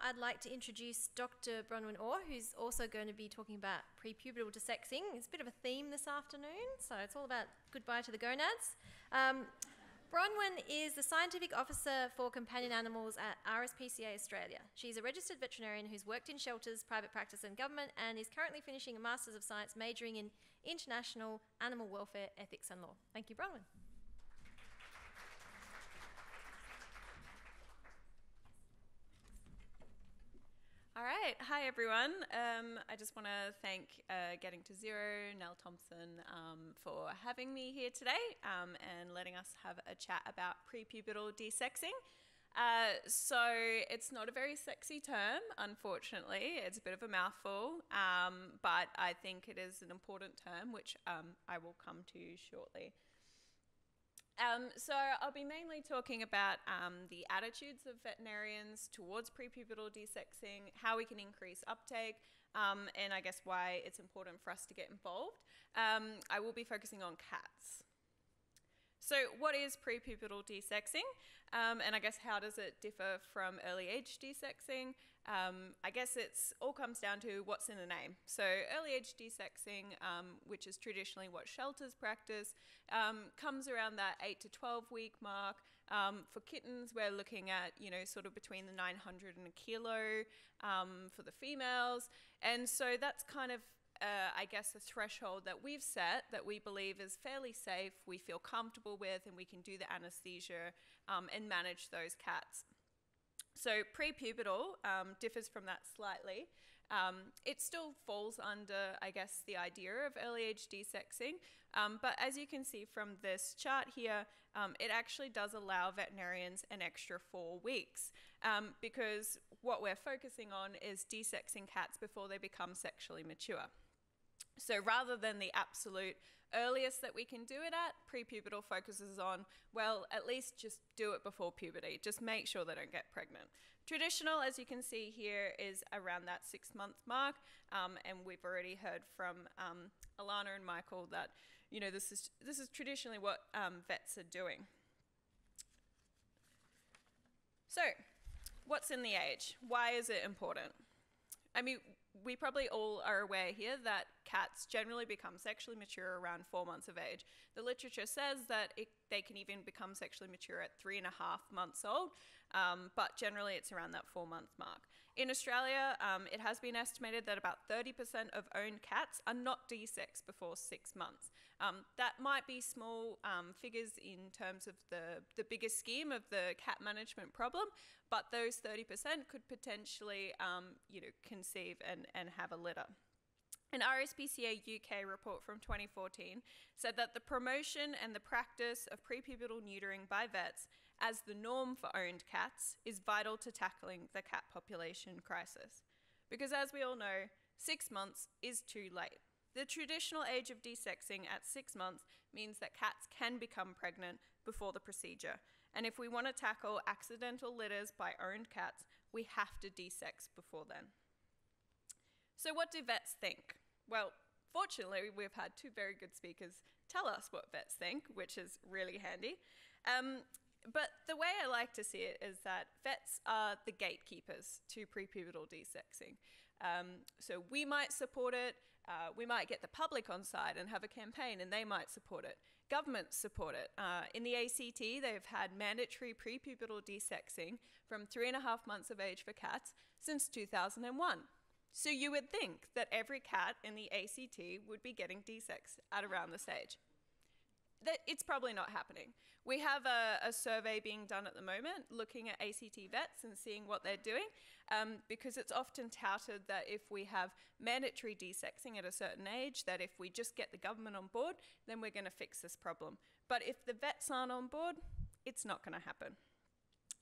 I'd like to introduce Dr. Bronwyn Orr, who's also going to be talking about pre-pubertal desexing. It's a bit of a theme this afternoon, so it's all about goodbye to the gonads. Bronwyn is the Scientific Officer for Companion Animals at RSPCA Australia. She's a registered veterinarian who's worked in shelters, private practice and government, and is currently finishing a Masters of Science majoring in International Animal Welfare, Ethics and Law. Thank you, Bronwyn. All right, hi everyone. I just want to thank Getting to Zero, Nell Thompson, for having me here today and letting us have a chat about pre-pubertal desexing. So it's not a very sexy term, unfortunately. It's a bit of a mouthful, but I think it is an important term, which I will come to shortly. So I'll be mainly talking about the attitudes of veterinarians towards pre-pubertal desexing, how we can increase uptake, and I guess why it's important for us to get involved. I will be focusing on cats. So what is pre-pubertal desexing? And I guess how does it differ from early age desexing? I guess it's all comes down to what's in the name. So early age desexing, which is traditionally what shelters practice, comes around that 8 to 12 week mark. For kittens, we're looking at, sort of between the 900 and a kilo for the females. And so that's kind of I guess a threshold that we've set that we believe is fairly safe, we feel comfortable with, and we can do the anesthesia and manage those cats. So pre-pubertal differs from that slightly. It still falls under, I guess, the idea of early age desexing. But as you can see from this chart here, it actually does allow veterinarians an extra 4 weeks because what we're focusing on is desexing cats before they become sexually mature. So rather than the absolute earliest that we can do it at, pre-pubertal focuses on, well, at least just do it before puberty. Just make sure they don't get pregnant. Traditional, as you can see here, is around that 6-month mark. And we've already heard from Alana and Michael that, this is traditionally what vets are doing. So what's in the age? Why is it important? I mean, we probably all are aware here that cats generally become sexually mature around 4 months of age. The literature says that they can even become sexually mature at 3.5 months old, but generally it's around that 4-month mark. In Australia, it has been estimated that about 30% of owned cats are not desexed before 6 months. That might be small figures in terms of the bigger scheme of the cat management problem, but those 30% could potentially, conceive and have a litter. An RSPCA UK report from 2014 said that the promotion and the practice of pre-pubertal neutering by vets as the norm for owned cats is vital to tackling the cat population crisis. Because as we all know, 6 months is too late. The traditional age of desexing at 6 months means that cats can become pregnant before the procedure. And if we want to tackle accidental litters by owned cats, we have to desex before then. So what do vets think? Well, fortunately, we've had 2 very good speakers tell us what vets think, which is really handy. But the way I like to see it is that vets are the gatekeepers to pre-pubertal desexing. So we might support it, we might get the public on side and have a campaign and they might support it. Governments support it. In the ACT, they've had mandatory pre-pubertal desexing from 3.5 months of age for cats since 2001. So you would think that every cat in the ACT would be getting desexed at around this age. It's probably not happening. We have a survey being done at the moment looking at ACT vets and seeing what they're doing because it's often touted that if we have mandatory desexing at a certain age, that if we just get the government on board, then we're going to fix this problem. But if the vets aren't on board, it's not going to happen.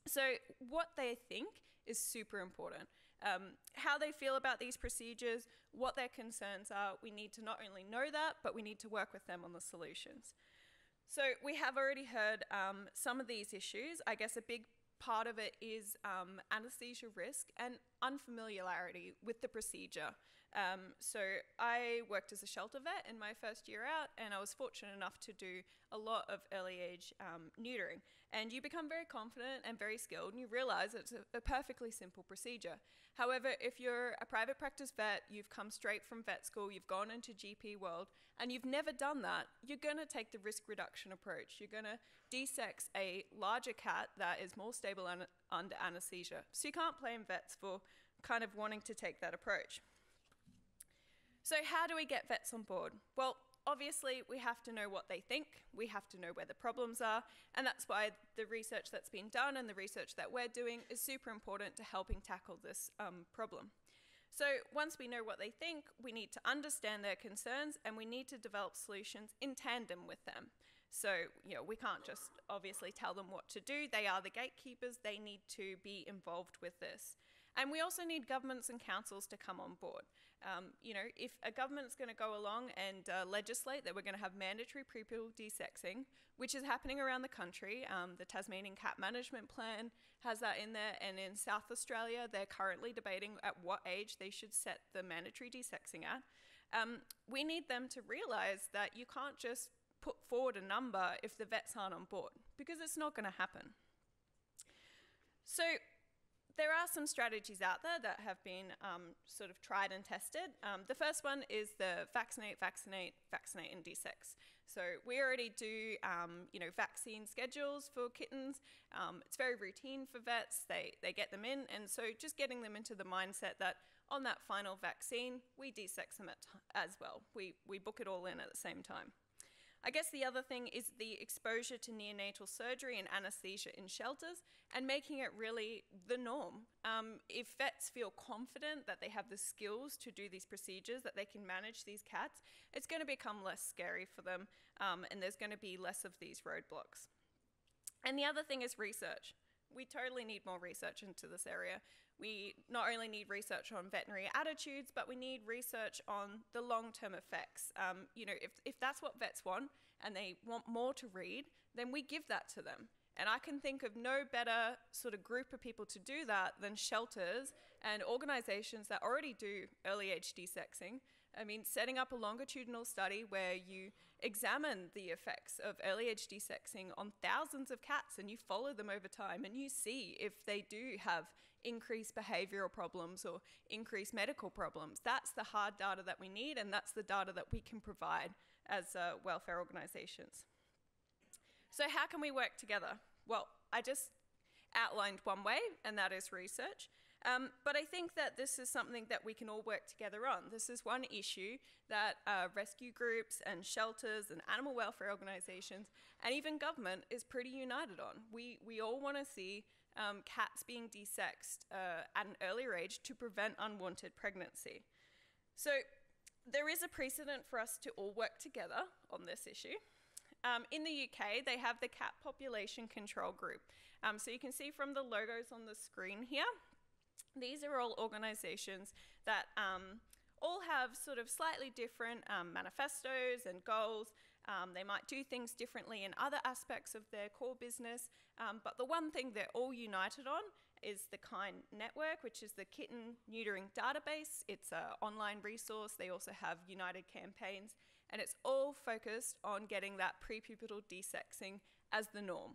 So what they think is super important. How they feel about these procedures, what their concerns are, we need to not only know that, but we need to work with them on the solutions. So we have already heard some of these issues. I guess a big part of it is anesthesia risk and unfamiliarity with the procedure. So I worked as a shelter vet in my first year out, and I was fortunate enough to do a lot of early age neutering, and you become very confident and very skilled, and you realize it's a perfectly simple procedure. However, if you're a private practice vet, you've come straight from vet school, you've gone into GP world, and you've never done that, you're going to take the risk reduction approach. You're going to desex a larger cat that is more stable under anesthesia. So you can't blame vets for kind of wanting to take that approach. So how do we get vets on board? Well, obviously, we have to know what they think, we have to know where the problems are, and that's why the research that's been done and the research that we're doing is super important to helping tackle this problem. So once we know what they think, we need to understand their concerns, and we need to develop solutions in tandem with them. So, we can't just obviously tell them what to do. They are the gatekeepers. They need to be involved with this. And we also need governments and councils to come on board. If a government's going to go along and legislate that we're going to have mandatory pre-pubertal desexing, which is happening around the country, the Tasmanian Cat Management Plan has that in there, and in South Australia, they're currently debating at what age they should set the mandatory desexing at. We need them to realise that you can't just put forward a number if the vets aren't on board, because it's not going to happen. So there are some strategies out there that have been sort of tried and tested. The first one is the vaccinate, vaccinate, vaccinate, and desex. So we already do, vaccine schedules for kittens. It's very routine for vets. They get them in, and so just getting them into the mindset that on that final vaccine, we desex them as well. We book it all in at the same time. I guess the other thing is the exposure to neonatal surgery and anesthesia in shelters, and making it really the norm. If vets feel confident that they have the skills to do these procedures, that they can manage these cats, it's going to become less scary for them, and there's going to be less of these roadblocks. And the other thing is research. We totally need more research into this area. We not only need research on veterinary attitudes, but we need research on the long-term effects. If that's what vets want and they want more to read, then we give that to them. And I can think of no better sort of group of people to do that than shelters and organizations that already do early age desexing. I mean, setting up a longitudinal study where you examine the effects of early age desexing on thousands of cats, and you follow them over time, and you see if they do have increased behavioral problems or increased medical problems. That's the hard data that we need, and that's the data that we can provide as welfare organizations. So how can we work together? Well, I just outlined one way, and that is research. But I think that this is something that we can all work together on. This is one issue that rescue groups and shelters and animal welfare organizations and even government is pretty united on. We all want to see cats being desexed at an earlier age to prevent unwanted pregnancy. So there is a precedent for us to all work together on this issue. In the UK, they have the Cat Population Control Group. So you can see from the logos on the screen here, these are all organizations that all have sort of slightly different manifestos and goals. They might do things differently in other aspects of their core business, but the one thing they're all united on is the KIND network, which is the Kitten Neutering Database. It's an online resource. They also have United Campaigns, and it's all focused on getting that pre-pubertal desexing as the norm.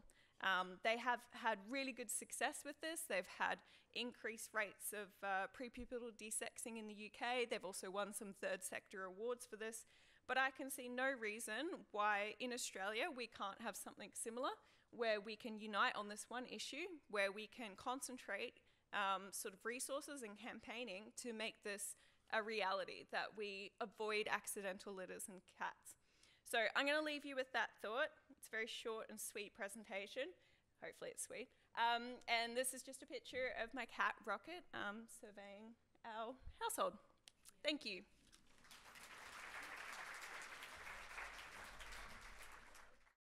They have had really good success with this. They've had increased rates of pre-pubertal desexing in the UK. They've also won some third sector awards for this. But I can see no reason why in Australia we can't have something similar, where we can unite on this one issue, where we can concentrate sort of resources and campaigning to make this a reality, that we avoid accidental litters in cats. So I'm going to leave you with that thought. It's a very short and sweet presentation. Hopefully it's sweet. And this is just a picture of my cat, Rocket, surveying our household. Thank you.